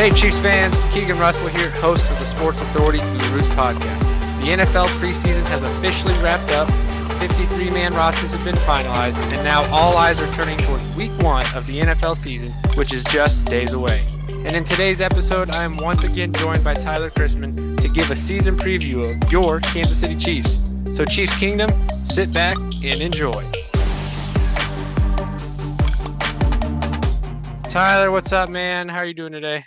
Hey Chiefs fans, Keegan Russell here, host of the Sports Authority Gurus podcast. The NFL preseason has officially wrapped up, 53-man rosters have been finalized, and now all eyes are turning towards week 1 of the NFL season, which is just days away. And in today's episode, I am once again joined by Tyler Chrisman to give a season preview of your Kansas City Chiefs. So Chiefs Kingdom, sit back and enjoy. Tyler, what's up, man? How are you doing today?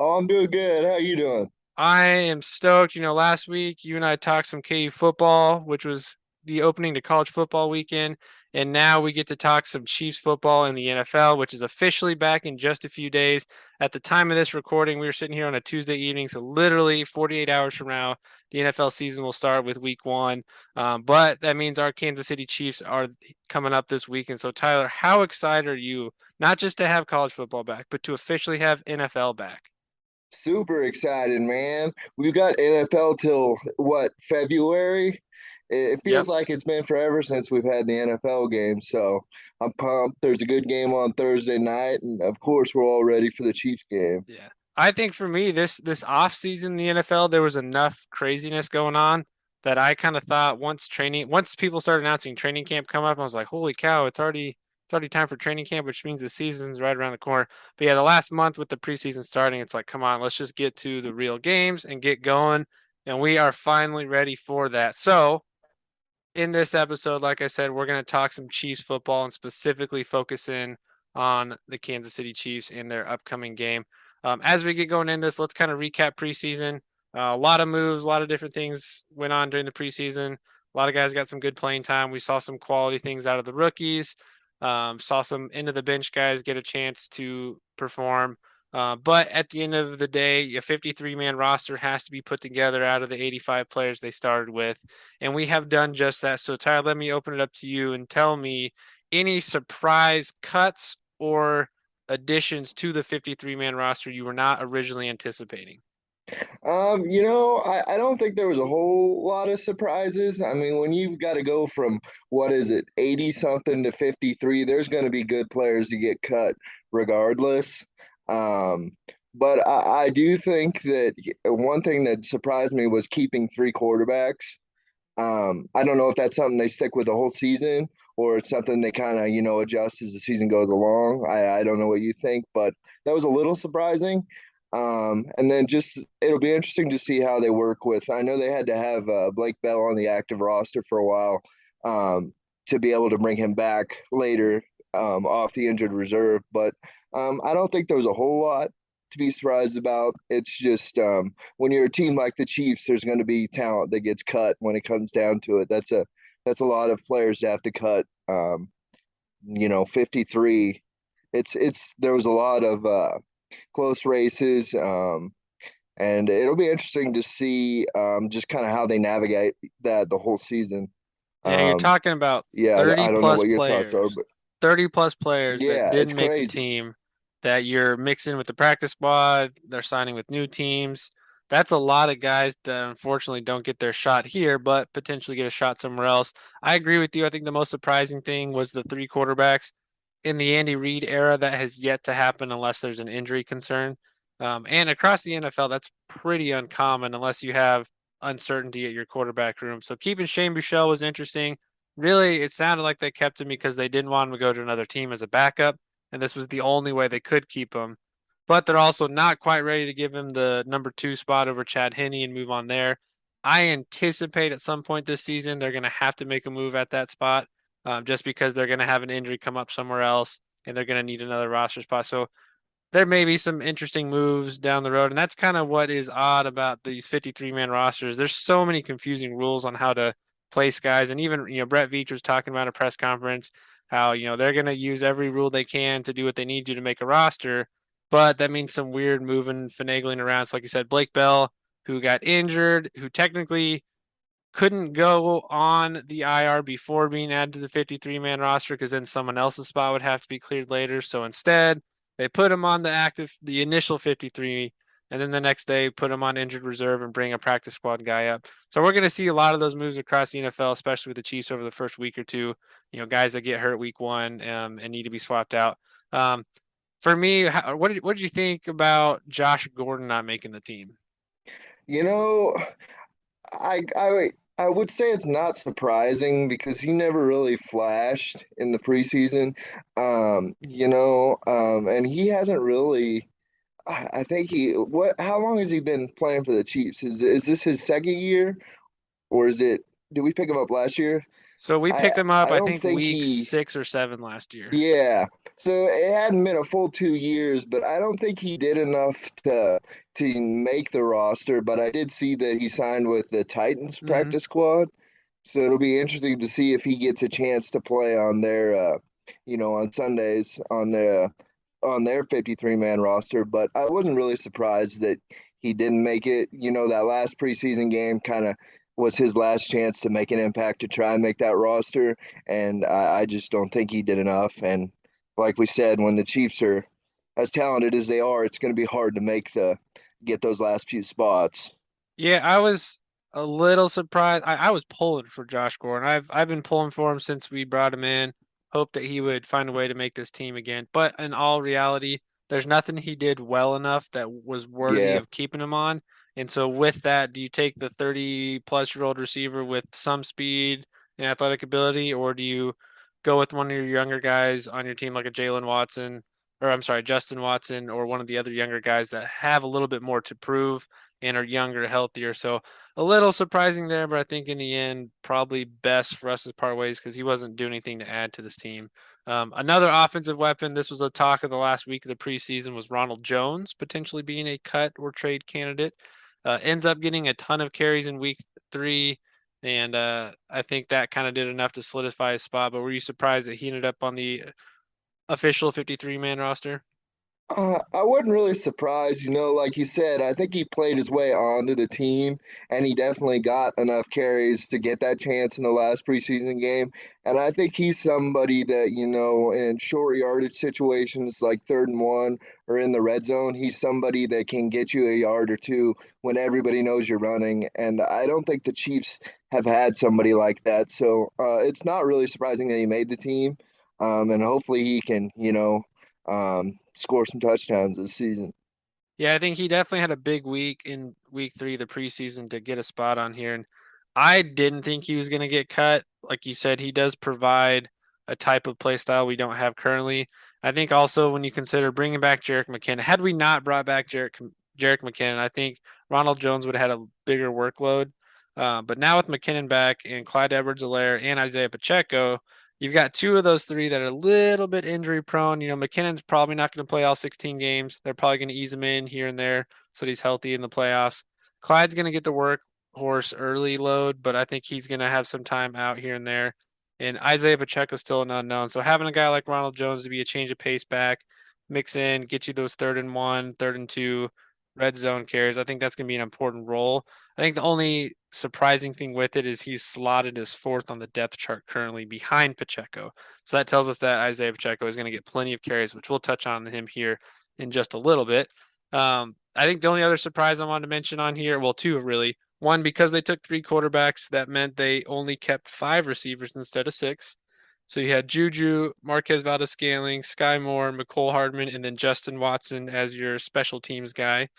Oh, I'm doing good. How you doing? I am stoked. Last week you and I talked some KU football, which was the opening to college football weekend. And now we get to talk some Chiefs football in the NFL, which is officially back in just a few days. At the time of this recording, we were sitting here on a Tuesday evening. So literally 48 hours from now, the NFL season will start with week 1. But that means our Kansas City Chiefs are coming up this weekend. So Tyler, how excited are you, not just to have college football back, but to officially have NFL back? Super excited, man. We've got NFL till what, February? It Yep. feels like it's been forever since we've had the NFL game. So I'm pumped. There's a good game on Thursday night, and of course, we're all ready for the Chiefs game. Yeah. I think for me, this off season in the NFL, there was enough craziness going on that I kind of thought once people started announcing training camp come up, I was like, holy cow, it's already time for training camp, which means the season's right around the corner. But yeah, the last month with the preseason starting, it's like, come on, let's just get to the real games and get going. And we are finally ready for that. So in this episode, like I said, we're going to talk some Chiefs football and specifically focus in on the Kansas City Chiefs in their upcoming game. As we get going in this, let's kind of recap preseason. A lot of moves, a lot of different things went on during the preseason. A lot of guys got some good playing time. We saw some quality things out of the rookies. Saw some into the bench guys get a chance to perform. But at the end of the day, a 53-man roster has to be put together out of the 85 players they started with. And we have done just that. So, Tyler, let me open it up to you and tell me any surprise cuts or additions to the 53-man roster you were not originally anticipating. I don't think there was a whole lot of surprises. I mean, when you've got to go from what is it, 80 something to 53, there's going to be good players to get cut regardless. Um, but I do think that one thing that surprised me was keeping three quarterbacks. I don't know if that's something they stick with the whole season or it's something they kind of, adjust as the season goes along. I don't know what you think, but that was a little surprising. And then just it'll be interesting to see how they work with. I know they had to have Blake Bell on the active roster for a while to be able to bring him back later off the injured reserve, but I don't think there was a whole lot to be surprised about. It's just when you're a team like the Chiefs, there's going to be talent that gets cut when it comes down to it. That's a lot of players to have to cut. 53. It's there was a lot of close races. And it'll be interesting to see just kind of how they navigate that the whole season. Yeah, you're Um, talking about yeah, 30 I don't know plus what your thoughts are, players, but 30 plus players that yeah, it's didn't make the crazy. team that you're mixing with the practice squad. They're signing with new teams. That's a lot of guys that unfortunately don't get their shot here, but potentially get a shot somewhere else. I agree with you. I think the most surprising thing was the three quarterbacks in the Andy Reid era. That has yet to happen unless there's an injury concern. And across the NFL, that's pretty uncommon unless you have uncertainty at your quarterback room. So keeping Shane Buechele was interesting. Really, it sounded like they kept him because they didn't want him to go to another team as a backup, and this was the only way they could keep him. But they're also not quite ready to give him the number 2 spot over Chad Henne and move on there. I anticipate at some point this season they're going to have to make a move at that spot, just because they're going to have an injury come up somewhere else and they're going to need another roster spot. So there may be some interesting moves down the road. And that's kind of what is odd about these 53-man rosters. There's so many confusing rules on how to place guys. And even, Brett Veach was talking about a press conference how, they're going to use every rule they can to do what they need to make a roster. But that means some weird moving, finagling around. So like you said, Blake Bell, who got injured, who technically couldn't go on the IR before being added to the 53-man roster because then someone else's spot would have to be cleared later. So instead, they put him on the initial 53, and then the next day put him on injured reserve and bring a practice squad guy up. So we're going to see a lot of those moves across the NFL, especially with the Chiefs over the first week or two. Guys that get hurt week 1 and need to be swapped out. Um, For me, what did you think about Josh Gordon not making the team? You know, I would say it's not surprising because he never really flashed in the preseason. And he hasn't really. I think he what? How long has he been playing for the Chiefs? Is this his second year, or is it? Did we pick him up last year? So we I picked him up, I I don't think, think week he. 6 or 7 last year. Yeah. So it hadn't been a full 2 years, but I don't think he did enough to make the roster. But I did see that he signed with the Titans Hmm. practice squad. So it'll be interesting to see if he gets a chance to play on their on Sundays on their 53 man roster. But I wasn't really surprised that he didn't make it. That last preseason game kind of was his last chance to make an impact to try and make that roster. And I just don't think he did enough. And like we said, when the Chiefs are as talented as they are, it's going to be hard to get those last few spots. Yeah, I was a little surprised. I was pulling for Josh Gordon. I've been pulling for him since we brought him in. Hope that he would find a way to make this team again. But in all reality, there's nothing he did well enough that was worthy Yeah. of keeping him on. And so with that, do you take the 30 plus year old receiver with some speed and athletic ability, or do you go with one of your younger guys on your team like a Jalen Watson, or I'm sorry, Justin Watson, or one of the other younger guys that have a little bit more to prove and are younger, healthier. So a little surprising there, but I think in the end, probably best for us to part ways because he wasn't doing anything to add to this team. Another offensive weapon, this was a talk of the last week of the preseason, was Ronald Jones potentially being a cut or trade candidate. Ends up getting a ton of carries in week 3. And I think that kind of did enough to solidify his spot. But were you surprised that he ended up on the official 53 man roster? I wasn't really surprised, like you said, I think he played his way onto the team and he definitely got enough carries to get that chance in the last preseason game. And I think he's somebody that, in short yardage situations like 3rd and 1 or in the red zone, he's somebody that can get you a yard or two when everybody knows you're running. And I don't think the Chiefs have had somebody like that. So it's not really surprising that he made the team. And hopefully he can, score some touchdowns this season. Yeah, I think he definitely had a big week in week 3 of the preseason to get a spot on here. And I didn't think he was going to get cut. Like you said, he does provide a type of play style we don't have currently. I think also when you consider bringing back Jerick McKinnon, had we not brought back Jerick McKinnon, I think Ronald Jones would have had a bigger workload. But now with McKinnon back and Clyde Edwards-Helaire and Isaiah Pacheco, you've got two of those three that are a little bit injury prone. McKinnon's probably not going to play all 16 games. They're probably going to ease him in here and there so that he's healthy in the playoffs. Clyde's going to get the workhorse early load, but I think he's going to have some time out here and there. And Isaiah Pacheco's still an unknown. So having a guy like Ronald Jones to be a change of pace back, mix in, get you those 3rd and 1, 3rd and 2 red zone carries, I think that's going to be an important role. I think the only surprising thing with it is he's slotted as fourth on the depth chart currently behind Pacheco. So that tells us that Isaiah Pacheco is going to get plenty of carries, which we'll touch on him here in just a little bit. I think the only other surprise I wanted to mention on here, well, two really. One, because they took 3 quarterbacks, that meant they only kept 5 receivers instead of 6. So you had Juju, Marquez Valdez-Scaling, Sky Moore, McCole Hardman, and then Justin Watson as your special teams guy.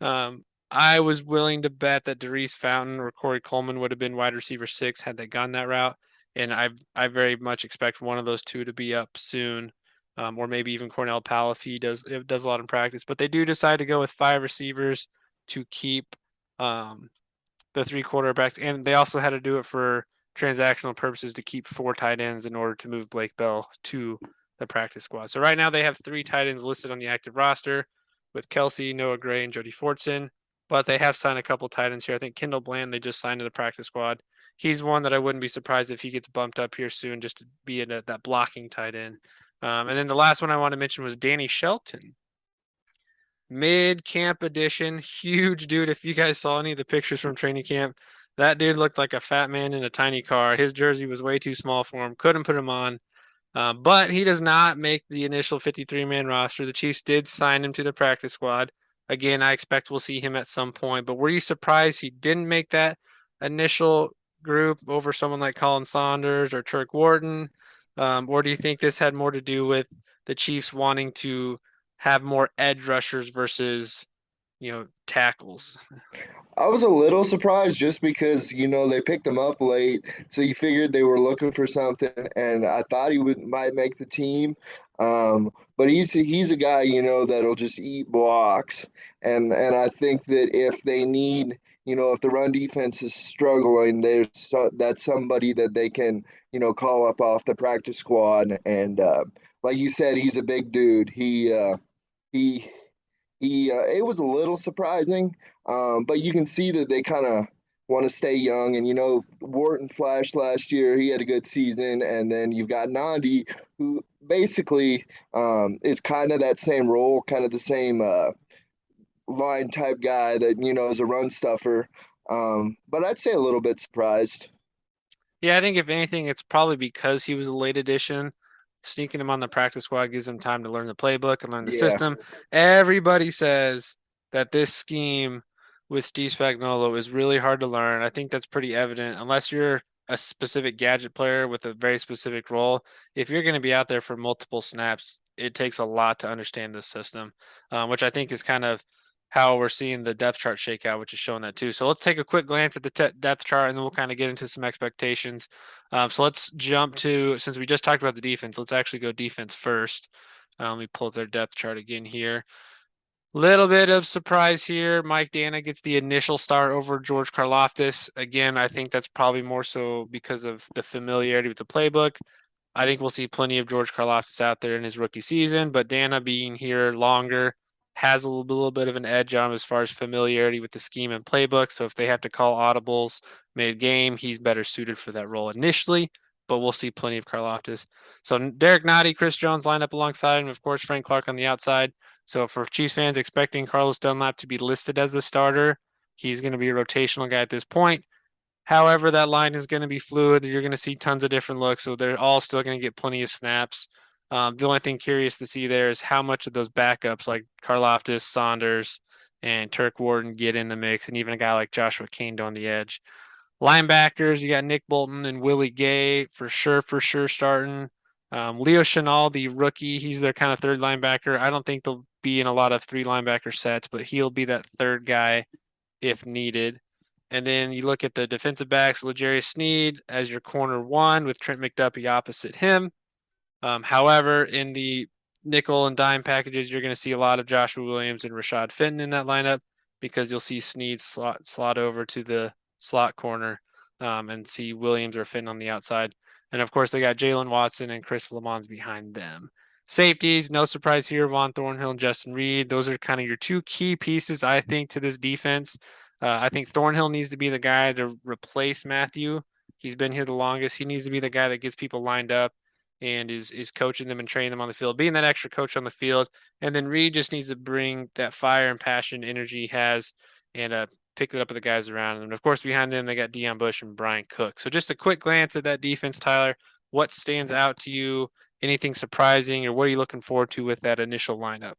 Um, I was willing to bet that Darius Fountain or Corey Coleman would have been wide receiver 6 had they gone that route, and I very much expect one of those two to be up soon, or maybe even Cornell Powell if does a lot in practice. But they do decide to go with 5 receivers to keep um, the 3 quarterbacks, and they also had to do it for transactional purposes to keep 4 tight ends in order to move Blake Bell to the practice squad. So right now they have 3 tight ends listed on the active roster with Kelsey, Noah Gray, and Jody Fortson. But they have signed a couple tight ends here. I think Kendall Bland they just signed to the practice squad. He's one that I wouldn't be surprised if he gets bumped up here soon just to be in that blocking tight end. And then the last one I want to mention was Danny Shelton, mid camp edition, huge dude. If you guys saw any of the pictures from training camp, that dude looked like a fat man in a tiny car. His jersey was way too small for him. Couldn't put him on. But he does not make the initial 53-man roster. The Chiefs did sign him to the practice squad. Again, I expect we'll see him at some point. But were you surprised he didn't make that initial group over someone like Colin Saunders or Turk Wharton? Or do you think this had more to do with the Chiefs wanting to have more edge rushers versus tackles. I was a little surprised just because, they picked him up late, so you figured they were looking for something, and I thought he might make the team. But he's a guy, that'll just eat blocks, and I think that if they need, if the run defense is struggling, that's somebody that they can, call up off the practice squad, and like you said, he's a big dude. He it was a little surprising, but you can see that they kind of want to stay young. And Wharton flashed last year; he had a good season, and then you've got Nandi, who basically is kind of that same role, kind of the same line type guy that is a run stuffer. But I'd say a little bit surprised. Yeah, I think if anything, it's probably because he was a late addition. Sneaking him on the practice squad gives him time to learn the playbook and learn the Yeah, system. Everybody says that this scheme with Steve Spagnuolo is really hard to learn. I think that's pretty evident unless you're a specific gadget player with a very specific role. If you're going to be out there for multiple snaps, it takes a lot to understand this system, which I think is kind of how we're seeing the depth chart shake out, which is showing that too. So let's take a quick glance at the depth chart, and then we'll kind of get into some expectations. So let's jump to, since we just talked about the defense, let's actually go defense first. Let me pull up their depth chart again here. Little bit of surprise here. Mike Dana gets the initial start over George Karlaftis. Again, I think that's probably more so because of the familiarity with the playbook. I think we'll see plenty of George Karlaftis out there in his rookie season, but Dana being here longer has a little bit of an edge on him as far as familiarity with the scheme and playbook. So if they have to call audibles mid-game, he's better suited for that role initially, but we'll see plenty of Karlaftis. So Derek Nottie, Chris Jones line up alongside him, of course, Frank Clark on the outside. So for Chiefs fans expecting Carlos Dunlap to be listed as the starter, he's going to be a rotational guy at this point. However, that line is going to be fluid. You're going to see tons of different looks, so they're all still going to get plenty of snaps. The only thing curious to see there is how much of those backups, like Karlaftis, Saunders, and Turk Warden, get in the mix, and even a guy like Joshua Kane on the edge. Linebackers, you got Nick Bolton and Willie Gay for sure starting. Leo Chenal, the rookie, he's their kind of third linebacker. I don't think they'll be in a lot of three linebacker sets, but he'll be that third guy if needed. And then you look at the defensive backs, L'Jarius Sneed as your corner one with Trent McDuffie opposite him. However, in the nickel and dime packages, you're going to see a lot of Joshua Williams and Rashad Fenton in that lineup because you'll see Sneed slot over to the slot corner and see Williams or Fenton on the outside. And of course, they got Jalen Watson and Chris Lamons behind them. Safeties, no surprise here. Von Thornhill and Justin Reed. Those are kind of your two key pieces, I think, to this defense. I think Thornhill needs to be the guy to replace Matthew. He's been here the longest. He needs to be the guy that gets people lined up and is coaching them and training them on the field, being that extra coach on the field. And then Reed just needs to bring that fire and passion, energy he has, and pick it up with the guys around him. And of course, behind them, they got Deion Bush and Brian Cook. So just a quick glance at that defense, Tyler. What stands out to you? Anything surprising, or what are you looking forward to with that initial lineup?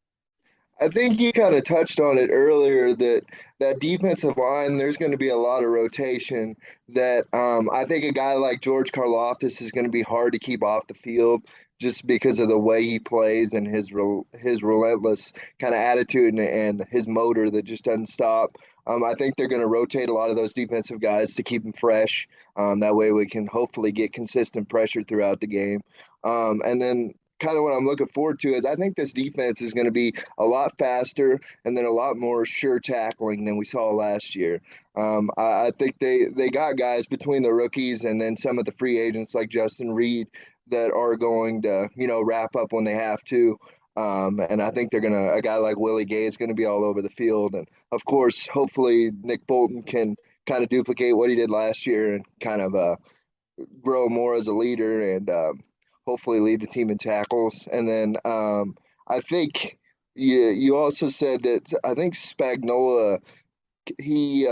I think you kind of touched on it earlier that defensive line, there's going to be a lot of rotation. That I think a guy like George Karlaftis is going to be hard to keep off the field just because of the way he plays and his relentless kind of attitude and his motor that just doesn't stop. I think they're going to rotate a lot of those defensive guys to keep them fresh. That way we can hopefully get consistent pressure throughout the game. And then kind of what I'm looking forward to is I think this defense is going to be a lot faster and then a lot more sure tackling than we saw last year. I think they got guys between the rookies and then some of the free agents like Justin Reed that are going to wrap up when they have to. And I think a guy like Willie Gay is going to be all over the field. And of course, hopefully Nick Bolton can kind of duplicate what he did last year and kind of grow more as a leader and hopefully lead the team in tackles. And then I think you also said that I think Spagnola he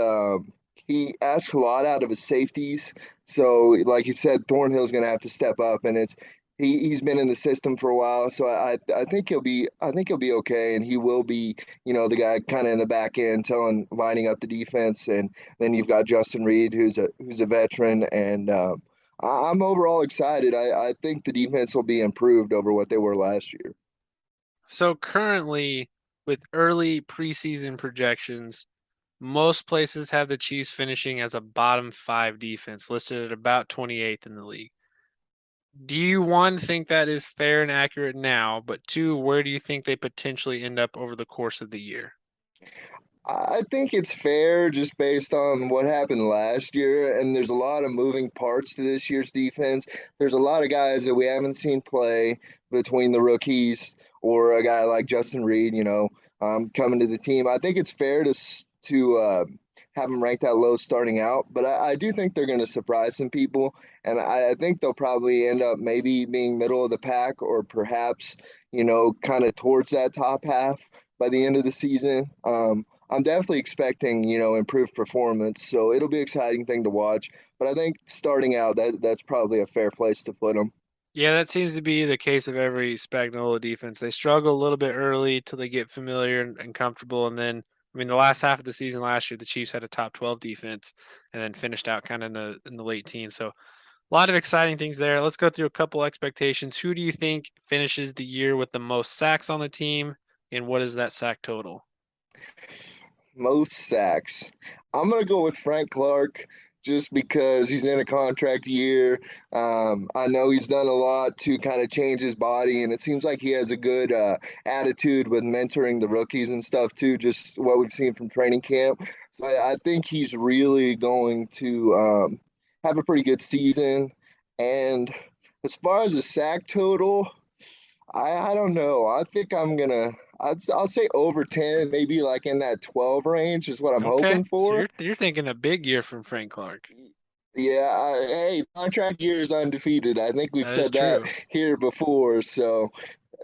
he asks a lot out of his safeties. So like you said, Thornhill's going to have to step up, and he's been in the system for a while, so I think he'll be okay, and he will be the guy kind of in the back end, lining up the defense, and then you've got Justin Reed who's a veteran, and I'm overall excited. I think the defense will be improved over what they were last year. So currently, with early preseason projections, most places have the Chiefs finishing as a bottom five defense, listed at about 28th in the league. Do you, one, think that is fair and accurate now? But two, where do you think they potentially end up over the course of the year? I think it's fair just based on what happened last year, and there's a lot of moving parts to this year's defense. There's a lot of guys that we haven't seen play between the rookies or a guy like Justin Reed, coming to the team. I think it's fair to have them ranked that low starting out, but I do think they're going to surprise some people, and I think they'll probably end up maybe being middle of the pack or perhaps, kind of towards that top half by the end of the season. I'm definitely expecting, improved performance. So it'll be an exciting thing to watch. But I think starting out, that's probably a fair place to put them. Yeah, that seems to be the case of every Spagnuolo defense. They struggle a little bit early till they get familiar and comfortable, and then I mean the last half of the season last year, the Chiefs had a top 12 defense, and then finished out kind of in the late teens. So a lot of exciting things there. Let's go through a couple expectations. Who do you think finishes the year with the most sacks on the team, and what is that sack total? Most sacks. I'm gonna go with Frank Clark just because he's in a contract year. I know he's done a lot to kind of change his body, and it seems like he has a good attitude with mentoring the rookies and stuff too. Just what we've seen from training camp. So I think he's really going to have a pretty good season. And as far as the sack total, I don't know. I think I'll say over 10, maybe like in that 12 range is what I'm Okay, hoping so for. you're thinking a big year from Frank Clark. Yeah, hey, contract year is undefeated. I think we've That is said that true. here before. So,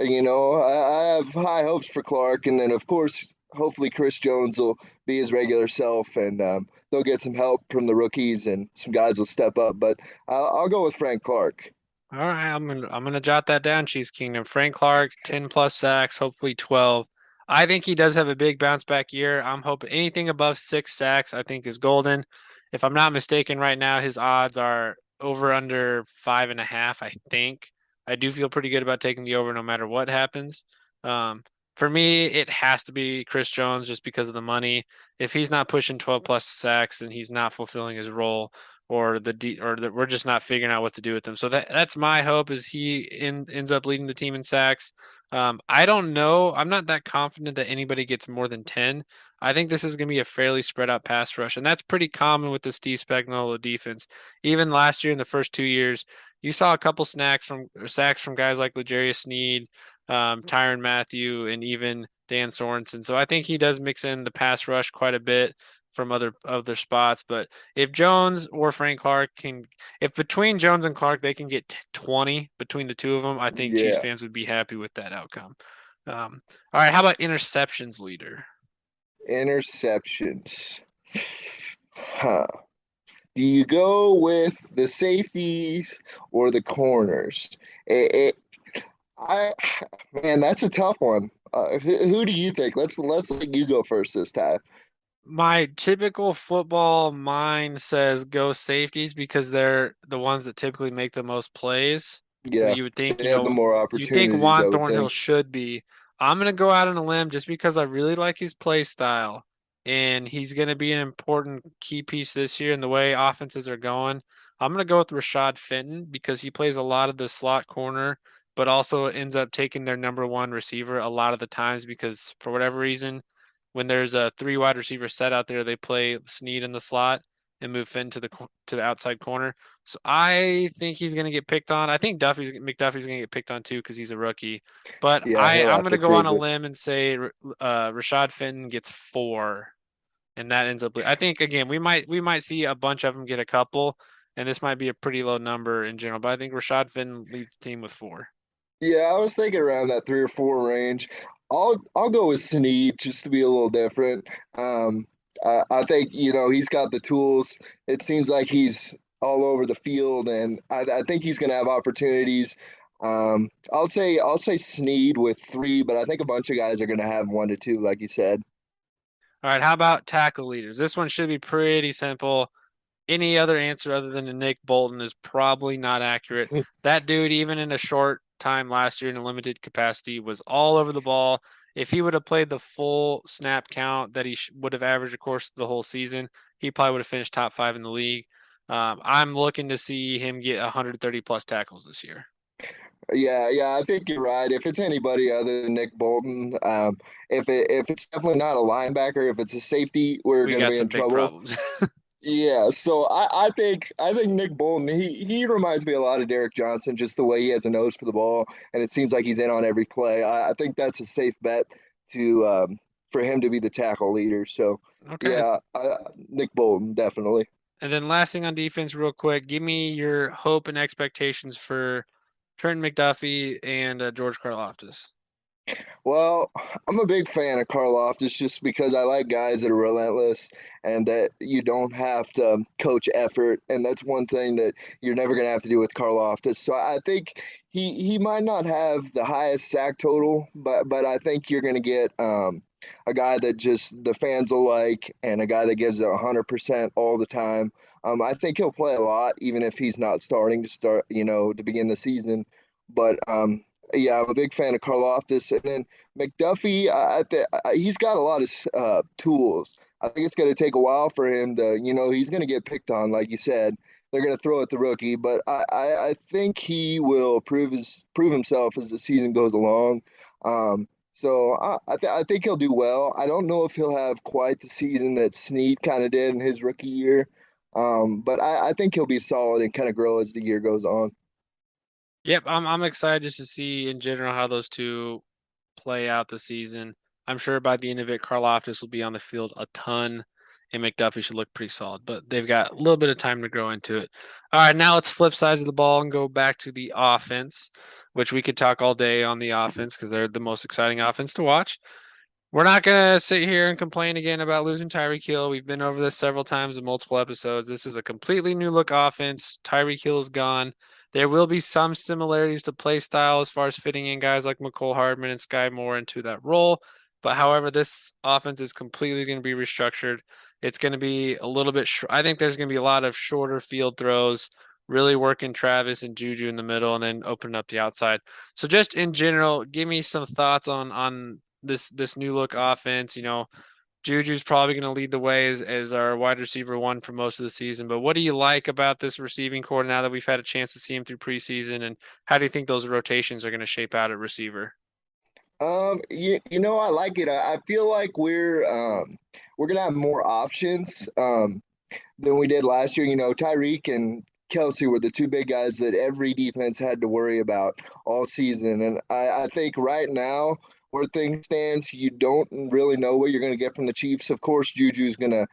I have high hopes for Clark. And then, of course, hopefully Chris Jones will be his regular self and they'll get some help from the rookies and some guys will step up. But I'll go with Frank Clark. All right, I'm gonna jot that down, Chiefs Kingdom. Frank Clark, 10 plus sacks, hopefully 12. I think he does have a big bounce back year. I'm hoping anything above 6 sacks, I think, is golden. If I'm not mistaken, right now his odds are over under 5.5, I think. I do feel pretty good about taking the over no matter what happens. Um, for me, it has to be Chris Jones just because of the money. If he's not pushing 12 plus sacks, then he's not fulfilling his role we're just not figuring out what to do with him. So that's my hope is ends up leading the team in sacks. I don't know. I'm not that confident that anybody gets more than 10. I think this is going to be a fairly spread out pass rush, and that's pretty common with the Steve Spagnuolo defense. Even last year in the first 2 years, you saw a couple sacks from guys like L'Jarius Sneed, Tyron Matthew, and even Dan Sorensen. So I think he does mix in the pass rush quite a bit from other spots. But if Jones or Frank Clark if between Jones and Clark they can get 20 between the two of them, I think Chiefs Yeah, fans would be happy with that outcome. All right, how about interceptions leader? interceptions. Huh. Do you go with the safeties or the corners? It, it, I, man, that's a tough one. Who do you think? Let's let you go first this time. My typical football mind says go safeties because they're the ones that typically make the most plays. So Yeah, you would think, they have the more you think opportunities, Juan I would Thornhill think. should be. I'm gonna go out on a limb just because I really like his play style, and he's gonna be an important key piece this year in the way offenses are going. I'm gonna go with Rashad Fenton because he plays a lot of the slot corner, but also ends up taking their number one receiver a lot of the times because for whatever reason when there's a three wide receiver set out there, they play Snead in the slot and move Finn to the outside corner. So I think he's going to get picked on. I think McDuffie's going to get picked on too because he's a rookie. But Yeah, I he'll I'm have going to to go on prove a it. limb and say Rashad Fenton gets 4, and that ends up. I think again we might see a bunch of them get a couple, and this might be a pretty low number in general. But I think Rashad Fenton leads the team with 4. Yeah, I was thinking around that 3 or 4 range. I'll go with Snead just to be a little different. Um, I think he's got the tools. It seems like he's all over the field, and I think he's going to have opportunities. I'll say Snead with 3, but I think a bunch of guys are going to have 1 to 2, like you said. All right, how about tackle leaders? This one should be pretty simple. Any other answer other than a Nick Bolton is probably not accurate. That dude, even in a short time last year in a limited capacity, was all over the ball. If he would have played the full snap count that he would have averaged, of course, the whole season, he probably would have finished top 5 in the league. I'm looking to see him get 130 plus tackles this year. Yeah, yeah, I think you're right. If it's anybody other than Nick Bolton, if it's definitely not a linebacker, if it's a safety, we're We going to got be in some big trouble. problems. Yeah, so I think Nick Bolton he reminds me a lot of Derek Johnson, just the way he has a nose for the ball, and it seems like he's in on every play. I think that's a safe bet to for him to be the tackle leader. So Okay. yeah, Nick Bolton definitely. And then last thing on defense, real quick, give me your hope and expectations for Trent McDuffie and George Karlaftis. Well, I'm a big fan of Karloftis just because I like guys that are relentless and that you don't have to coach effort, and that's one thing that you're never going to have to do with Karloftis. So I think he might not have the highest sack total, but I think you're going to get a guy that just the fans will like and a guy that gives it 100% all the time. I think he'll play a lot, even if he's not starting to start, to begin the season. But yeah, I'm a big fan of Karloftis, and then McDuffie. He's got a lot of tools. I think it's going to take a while for him to, he's going to get picked on, like you said. They're going to throw at the rookie, but I think he will prove himself as the season goes along. So I think he'll do well. I don't know if he'll have quite the season that Snead kind of did in his rookie year, but I think he'll be solid and kind of grow as the year goes on. Yep, I'm excited just to see in general how those two play out the season. I'm sure by the end of it, Karlaftis will be on the field a ton, and McDuffie should look pretty solid. But they've got a little bit of time to grow into it. All right, now let's flip sides of the ball and go back to the offense, which we could talk all day on the offense because they're the most exciting offense to watch. We're not gonna sit here and complain again about losing Tyreek Hill. We've been over this several times in multiple episodes. This is a completely new look offense. Tyreek Hill is gone. There will be some similarities to play style as far as fitting in guys like McCole Hardman and Sky Moore into that role. But however, this offense is completely going to be restructured. It's going to be a little bit. I think there's going to be a lot of shorter field throws, really working Travis and Juju in the middle, and then opening up the outside. So just in general, give me some thoughts on this new look offense. Juju's probably going to lead the way as our wide receiver one for most of the season. But what do you like about this receiving core now that we've had a chance to see him through preseason? And how do you think those rotations are going to shape out at receiver? I like it. I feel like we're gonna have more options than we did last year. Tyreek and Kelsey were the two big guys that every defense had to worry about all season. And I think right now, where things stands, you don't really know what you're going to get from the Chiefs. Of course, Juju's going to,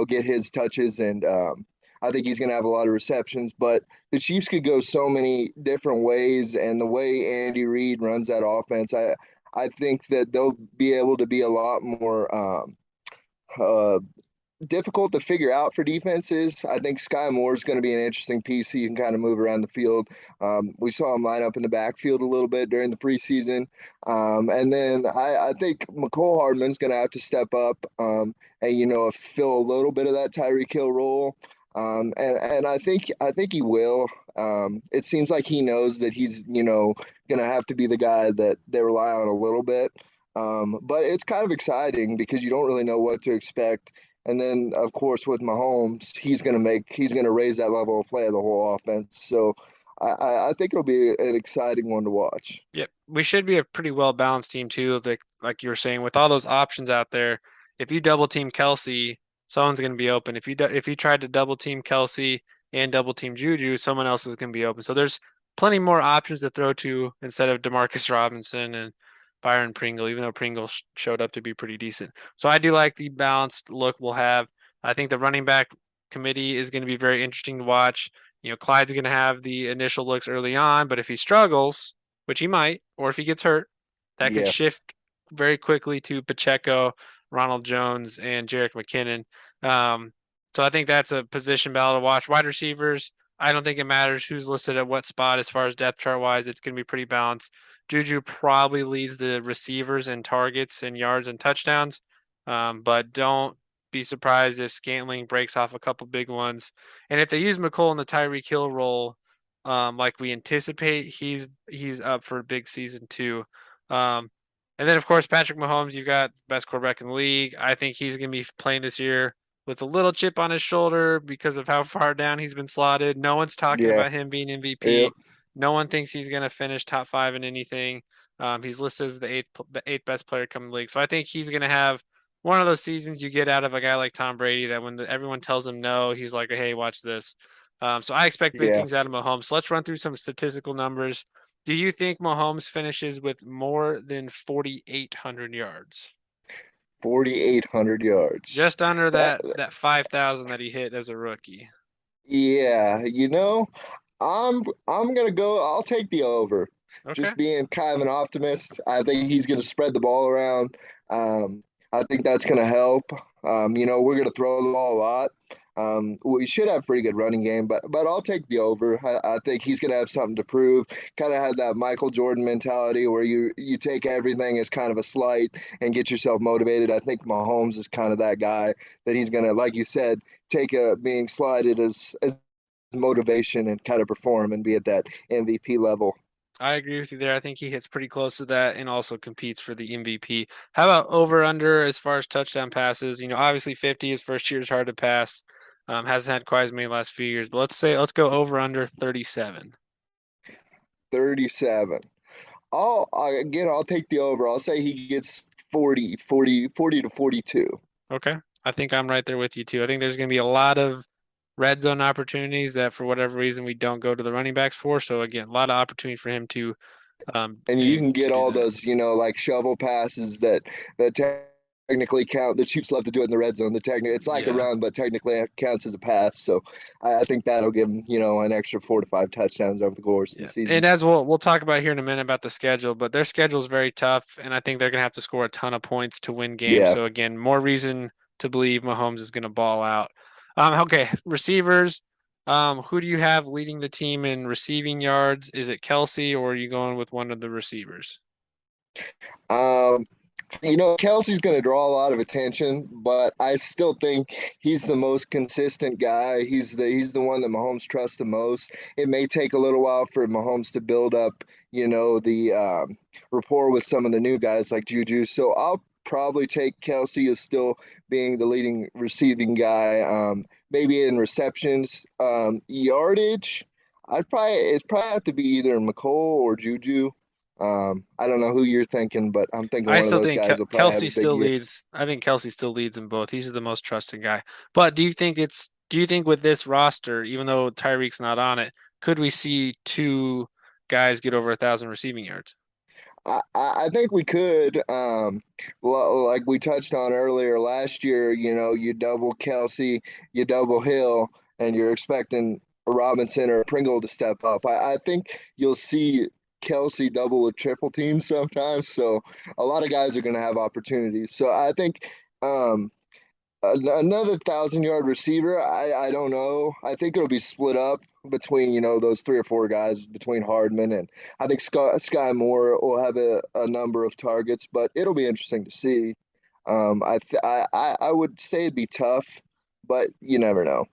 get his touches, and I think he's going to have a lot of receptions. But the Chiefs could go so many different ways, and the way Andy Reid runs that offense, I think that they'll be able to be a lot more uh, difficult to figure out for defenses. I think Sky Moore is going to be an interesting piece. He can kind of move around the field. We saw him line up in the backfield a little bit during the preseason. And then I think McCole Hardman's going to have to step up and fill a little bit of that Tyreek Hill role. And I think he will. It seems like he knows that he's going to have to be the guy that they rely on a little bit. But it's kind of exciting because you don't really know what to expect. And then, of course, with Mahomes, he's gonna raise that level of play of the whole offense. So I think it'll be an exciting one to watch. Yep, we should be a pretty well balanced team too. Like you were saying, with all those options out there, if you double team Kelsey, someone's going to be open. If you tried to double team Kelsey and double team Juju, someone else is going to be open. So there's plenty more options to throw to instead of Demarcus Robinson and Byron Pringle, even though Pringle showed up to be pretty decent. So I do like the balanced look we'll have. I think the running back committee is going to be very interesting to watch. Clyde's going to have the initial looks early on, but if he struggles, which he might, or if he gets hurt, that could Yeah, shift very quickly to Pacheco, Ronald Jones, and Jerick McKinnon. Um, so I think that's a position battle to watch. Wide receivers, I don't think it matters who's listed at what spot as far as depth chart wise. It's going to be pretty balanced. Juju probably leads the receivers in targets and yards and touchdowns, but don't be surprised if Scantling breaks off a couple big ones. And if they use McColl in the Tyreek Hill role, like we anticipate, he's up for a big season too. Um, and then of course Patrick Mahomes, you've got the best quarterback in the league. I think he's gonna be playing this year with a little chip on his shoulder because of how far down he's been slotted. No one's talking Yeah. about him being Yep. MVP. No one thinks he's gonna finish top five in anything. He's listed as the eighth best player coming in the league. So I think he's gonna have one of those seasons you get out of a guy like Tom Brady that when everyone tells him no, he's like, hey, watch this. So I expect big Yeah. things out of Mahomes. So let's run through some statistical numbers. Do you think Mahomes finishes with more than 4,800 yards? 4,800 yards. Just under That, that 5,000 that he hit as a rookie. yeah, I'm gonna go. I'll take the over. Okay. Just being kind of an optimist. I think he's gonna spread the ball around. I think that's gonna help. We're gonna throw the ball a lot. We should have a pretty good running game, but I'll take the over. I think he's gonna have something to prove. Kind of have that Michael Jordan mentality where you take everything as kind of a slight and get yourself motivated. I think Mahomes is kind of that guy that he's gonna, like you said, take a being slighted as motivation and kind of perform and be at that MVP level. I agree with you there. I think he hits pretty close to that and also competes for the MVP. How about over under as far as touchdown passes? Obviously 50 his first year is hard to pass. Hasn't had quite as many last few years, but let's go over under 37. 37. I'll take the over. I'll say he gets 40 to 42. Okay. I think I'm right there with you too. I think there's going to be a lot of red zone opportunities that for whatever reason we don't go to the running backs for. So again, a lot of opportunity for him to And you and can to get do all that. those, like shovel passes that technically count. The Chiefs love to do it in the red zone. It's like a Yeah. run, but technically it counts as a pass. So I think that'll give him, an extra 4 to 5 touchdowns over the course of the Yeah. season. And as we'll talk about here in a minute about the schedule, but their schedule is very tough and I think they're going to have to score a ton of points to win games. Yeah. So again, more reason to believe Mahomes is going to ball out. Okay, receivers. Who do you have leading the team in receiving yards? Is it Kelsey or are you going with one of the receivers? Um, Kelsey's going to draw a lot of attention, but I still think he's the most consistent guy. He's the one that Mahomes trusts the most. It may take a little while for Mahomes to build up, the rapport with some of the new guys like Juju. So I'll probably take Kelsey as still being the leading receiving guy. Maybe in receptions, yardage. It's probably have to be either McCole or Juju. I don't know who you're thinking, but I'm thinking I one of still those think guys will probably have Kelsey a big still year. leads. I think Kelsey still leads in both. He's the most trusted guy. But do you think with this roster, even though Tyreek's not on it, could we see two guys get over 1,000 receiving yards? I think we could, like we touched on earlier last year, you double Kelsey, you double Hill, and you're expecting Robinson or Pringle to step up. I think you'll see Kelsey double or triple team sometimes. So a lot of guys are going to have opportunities. So I think um, another 1,000 yard receiver. I don't know. I think it'll be split up between those 3 or 4 guys between Hardman and I think Sky Moore will have a number of targets, but it'll be interesting to see. I would say it'd be tough, but you never know.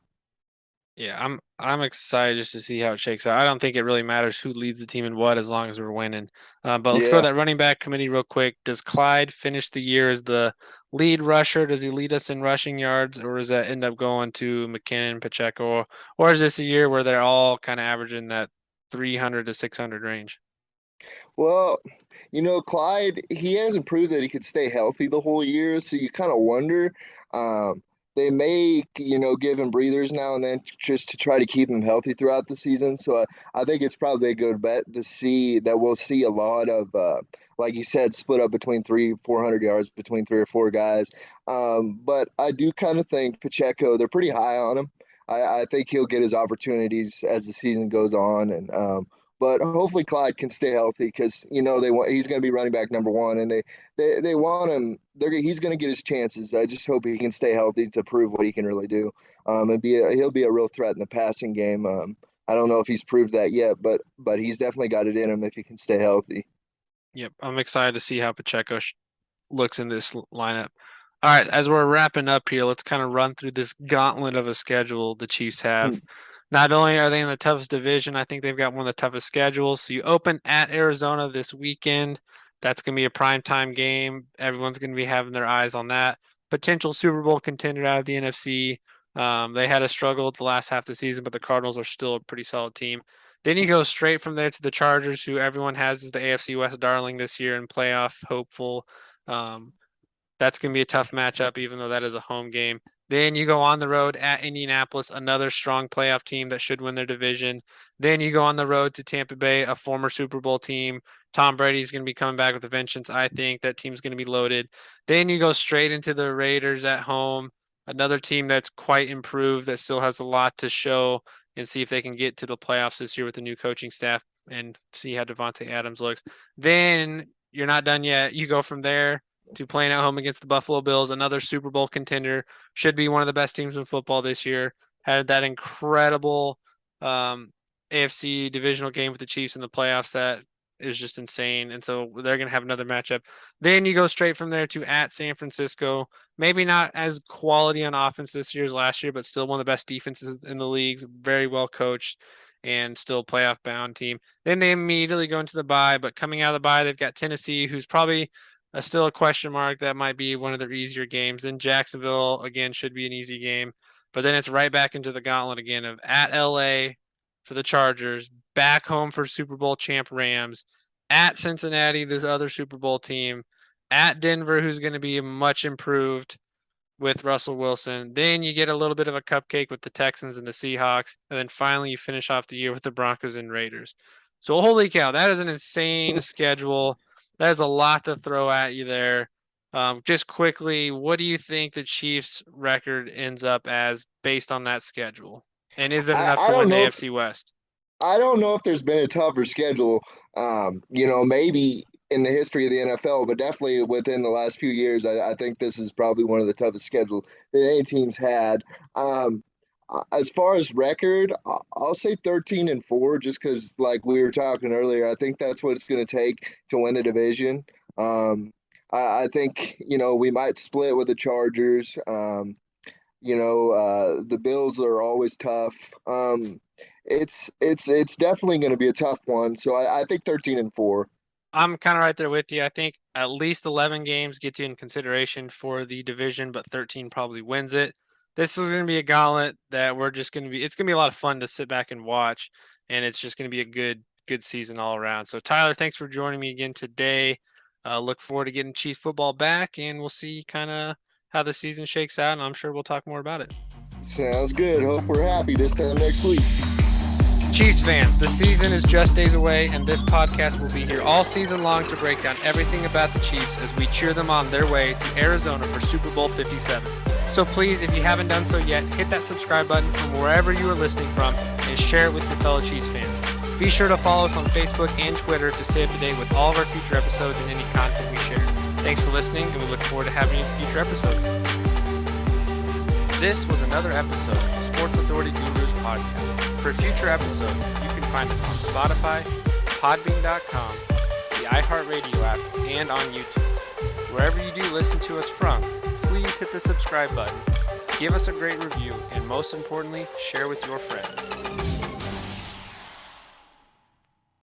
Yeah, I'm excited just to see how it shakes out. I don't think it really matters who leads the team and what as long as we're winning. But let's go to Yeah. that running back committee real quick. Does Clyde finish the year as the lead rusher? Does he lead us in rushing yards, or does that end up going to McKinnon, Pacheco, or is this a year where they're all kind of averaging that 300 to 600 range? Well, Clyde, he hasn't proved that he could stay healthy the whole year, so you kind of wonder. Um, they may, give him breathers now and then just to try to keep him healthy throughout the season. So I think it's probably a good bet to see that we'll see a lot of, like you said, split up between 400 yards between 3 or 4 guys. But I do kind of think Pacheco, they're pretty high on him. I think he'll get his opportunities as the season goes on, and but hopefully Clyde can stay healthy because they want he's going to be running back number one, and they want him. He's going to get his chances. I just hope he can stay healthy to prove what he can really do, and he'll be a real threat in the passing game. I don't know if he's proved that yet, but he's definitely got it in him if he can stay healthy. Yep, I'm excited to see how Pacheco looks in this lineup. All right, as we're wrapping up here, let's kind of run through this gauntlet of a schedule the Chiefs have. Not only are they in the toughest division, I think they've got one of the toughest schedules. So you open at Arizona this weekend. That's going to be a primetime game. Everyone's going to be having their eyes on that. Potential Super Bowl contender out of the NFC. They had a struggle the last half of the season, but the Cardinals are still a pretty solid team. Then you go straight from there to the Chargers, who everyone has as the AFC West darling this year and playoff hopeful. Um, that's going to be a tough matchup, even though that is a home game. Then you go on the road at Indianapolis, another strong playoff team that should win their division. Then you go on the road to Tampa Bay, a former Super Bowl team. Tom Brady's going to be coming back with a vengeance. I think that team's going to be loaded. Then you go straight into the Raiders at home, another team that's quite improved, that still has a lot to show, and see if they can get to the playoffs this year with the new coaching staff and see how Devontae Adams looks. Then you're not done yet. You go from there to playing at home against the Buffalo Bills, another Super Bowl contender, should be one of the best teams in football this year. Had that incredible AFC divisional game with the Chiefs in the playoffs that is just insane. And so they're going to have another matchup. Then you go straight from there to at San Francisco. Maybe not as quality on offense this year as last year, but still one of the best defenses in the league. Very well coached and still playoff bound team. Then they immediately go into the bye, but coming out of the bye, they've got Tennessee, who's probably still a question mark. That might be one of their easier games. Then Jacksonville again should be an easy game, but then it's right back into the gauntlet again of at LA for the Chargers, back home for Super Bowl champ Rams, at Cincinnati, this other Super Bowl team, at Denver, who's going to be much improved with Russell Wilson. Then you get a little bit of a cupcake with the Texans and the Seahawks, and then finally you finish off the year with the Broncos and Raiders. So holy cow, that is an insane schedule. That is a lot to throw at you there. Just quickly, what do you think the Chiefs' record ends up as based on that schedule? And is it enough I to win don't the know if AFC West? I don't know if there's been a tougher schedule, maybe in the history of the NFL, but definitely within the last few years, I think this is probably one of the toughest schedules that any team's had. As far as record, I'll say 13-4, just because, like we were talking earlier, I think that's what it's going to take to win the division. I think, we might split with the Chargers. The Bills are always tough. It's definitely going to be a tough one. So I think 13-4. I'm kind of right there with you. I think at least 11 games get you in consideration for the division, but 13 probably wins it. This is going to be a gauntlet that we're just going to be, it's going to be a lot of fun to sit back and watch, and it's just going to be a good season all around. So, Tyler, thanks for joining me again today. Look forward to getting Chiefs football back, and we'll see kind of how the season shakes out, and I'm sure we'll talk more about it. Sounds good. Hope we're happy this time next week. Chiefs fans, the season is just days away, and this podcast will be here all season long to break down everything about the Chiefs as we cheer them on their way to Arizona for Super Bowl 57. So please, if you haven't done so yet, hit that subscribe button from wherever you are listening from and share it with your fellow Chiefs fans. Be sure to follow us on Facebook and Twitter to stay up to date with all of our future episodes and any content we share. Thanks for listening, and we look forward to having you in future episodes. This was another episode of the Sports Authority Gurus podcast. For future episodes, you can find us on Spotify, Podbean.com, the iHeartRadio app, and on YouTube. Wherever you do listen to us from, please hit the subscribe button, give us a great review, and most importantly, share with your friends.